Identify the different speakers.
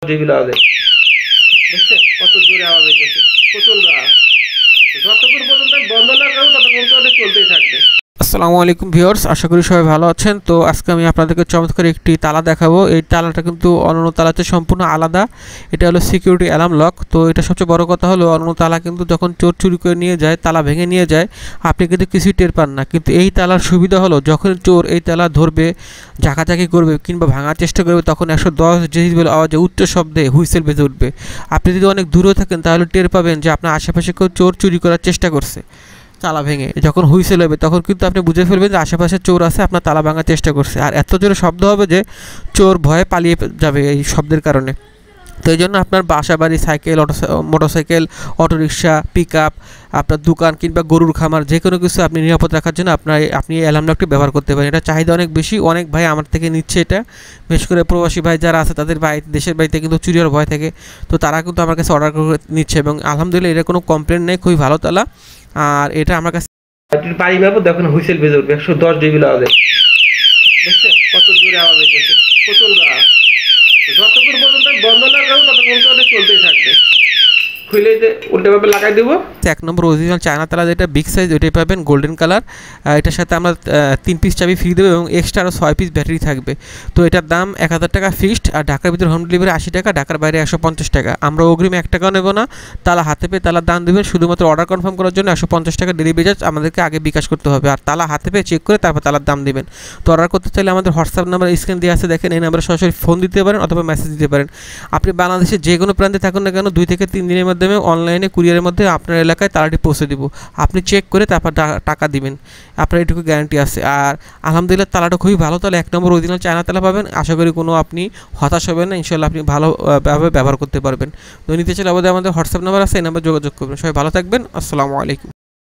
Speaker 1: যেগুলো আওয়াজ দেখছেন কত জোরে আওয়াজ হইতেছে, প্রচন্ড আওয়াজ। যতক্ষণ পর্যন্ত বন্ধ না করবো ততক্ষণ তো এটা চলতেই থাকবে।
Speaker 2: আসসালামু আলাইকুম ভিউয়ার্স, আশা করি সবাই ভালো আছেন। তো আজকে আমি আপনাদেরকে চমৎকার একটি তালা দেখাবো। এই তালাটা কিন্তু অন্যান্য তালাতে সম্পূর্ণ আলাদা। এটা হলো সিকিউরিটি অ্যালার্ম লক। তো এটা সবচেয়ে বড় কথা হলো অন্যান্য তালা কিন্তু যখন চোর চুরি করে নিয়ে যায়, তালা ভেঙে নিয়ে যায়, আপনি কিন্তু কিছুই টের পান না। কিন্তু এই তালার সুবিধা হলো যখন চোর এই তালা ধরবে, ঝাঁকাঝাঁকি করবে কিংবা ভাঙার চেষ্টা করবে, তখন 110 ডেসিবেল আওয়াজে উচ্চ শব্দে হুইসেল বেজে উঠবে। আপনি যদি অনেক দূরে থাকেন তাহলে টের পাবেন যে আপনার আশেপাশে কেউ চোর চুরি করার চেষ্টা করছে। তালা ভেঙে যখন হুইসেল হবে তখন কিন্তু আপনি বুঝে ফেলবেন যে আশেপাশে চোর আছে, আপনার তালা ভাঙার চেষ্টা করছে। আর এত জোরে শব্দ হবে যে চোর ভয়ে পালিয়ে যাবে এই শব্দের কারণে। তো এই জন্য আপনার বাসা বাড়ি, cycle, motorcycle, autorickshaw, pick up, আপনার দোকান কিংবা গরুর খামার, যে কোনো কিছু আপনি নিরাপদ রাখার জন্য আপনি এই অ্যালার্ম লকটি ব্যবহার করতে পারেন। এটা চাহিদা অনেক বেশি, অনেক ভাই আমার থেকে নিচ্ছে এটা। বিশেষ করে প্রবাসী ভাই যারা আছে তাদের দেশের বাড়িতে কিন্তু চুরি হওয়ার ভয় থাকে, তো তারা কিন্তু আমার কাছে অর্ডার করে নিচ্ছে এবং আলহামদুলিল্লাহ এটা কোনো কমপ্লেন নেই, খুবই ভালো তালা। আর এটা আমার কাছে
Speaker 1: বাড়ি যাবো দেখুন হুইসেল বেজে উঠবে 110 ডেসিবেল আওয়াজে। দেখছেন কত জোরে আওয়াজ হইতেছে, প্রচন্ড আওয়াজ। যতক্ষণ পর্যন্ত বন্ধ না করবো ততক্ষণ তো এটা চলতেই থাকবে। খুলে উল্টেভাবে লাগাই দেবো।
Speaker 2: 1 নম্বর অরিজিনাল চায়না তালা, যেটা বিগ সাইজ, ওইটাই পাবেন গোল্ডেন কালার। এটার সাথে আমরা 3 পিস চাবি ফ্রি দেবো এবং এক্সট্রা আরও 6 পিস ব্যাটারি থাকবে। তো এটার দাম 1000 টাকা ফিক্সড। আর ঢাকার ভিতরে হোম ডেলিভারি 80 টাকা, ঢাকার বাইরে 150 টাকা। আমরা অগ্রিম 1 টাকাও নেব না। তালা হাতে পেয়ে তালার দাম দেবেন, শুধুমাত্র অর্ডার কনফার্ম করার জন্য 150 টাকা ডেলিভারি চার্জ আমাদেরকে আগে বিকাশ করতে হবে। আর তালা হাতে পেয়ে চেক করে তারপর তালার দাম দেবেন। তো অর্ডার করতে চাইলে আমাদের হোয়াটসঅ্যাপ নাম্বার স্ক্রিন দিয়ে আছে, দেখেন। এই নাম্বারে সরাসরি ফোন দিতে পারেন অথবা মেসেজ দিতে পারেন। আপনি বাংলাদেশের যে কোনো প্রান্তে থাকুন না কেন, 2 থেকে 3 দিনের মাধ্যমে অনলাইনে কুরিয়ারের মধ্যে আপনার এলাকায় তালাটি পৌঁছে দিব। আপনি চেক করে তারপর টাকা দিবেন, আপনার এটুকু গ্যারান্টি আছে। আর আলহামদুলিল্লাহ তালাটা খুবই ভালো তালা, 1 নম্বর অরিজিনাল চায়না তালা পাবেন। আশা করি কোনো আপনি হতাশ হবেন না, ইনশাল্লাহ আপনি ভালোভাবে ব্যবহার করতে পারবেন। তো নিতে চাইলে আমাদের হোয়াটসঅ্যাপ নাম্বার আছে, এই নাম্বার যোগাযোগ করবেন। সবাই ভালো থাকবেন। আসসালামু আলাইকুম।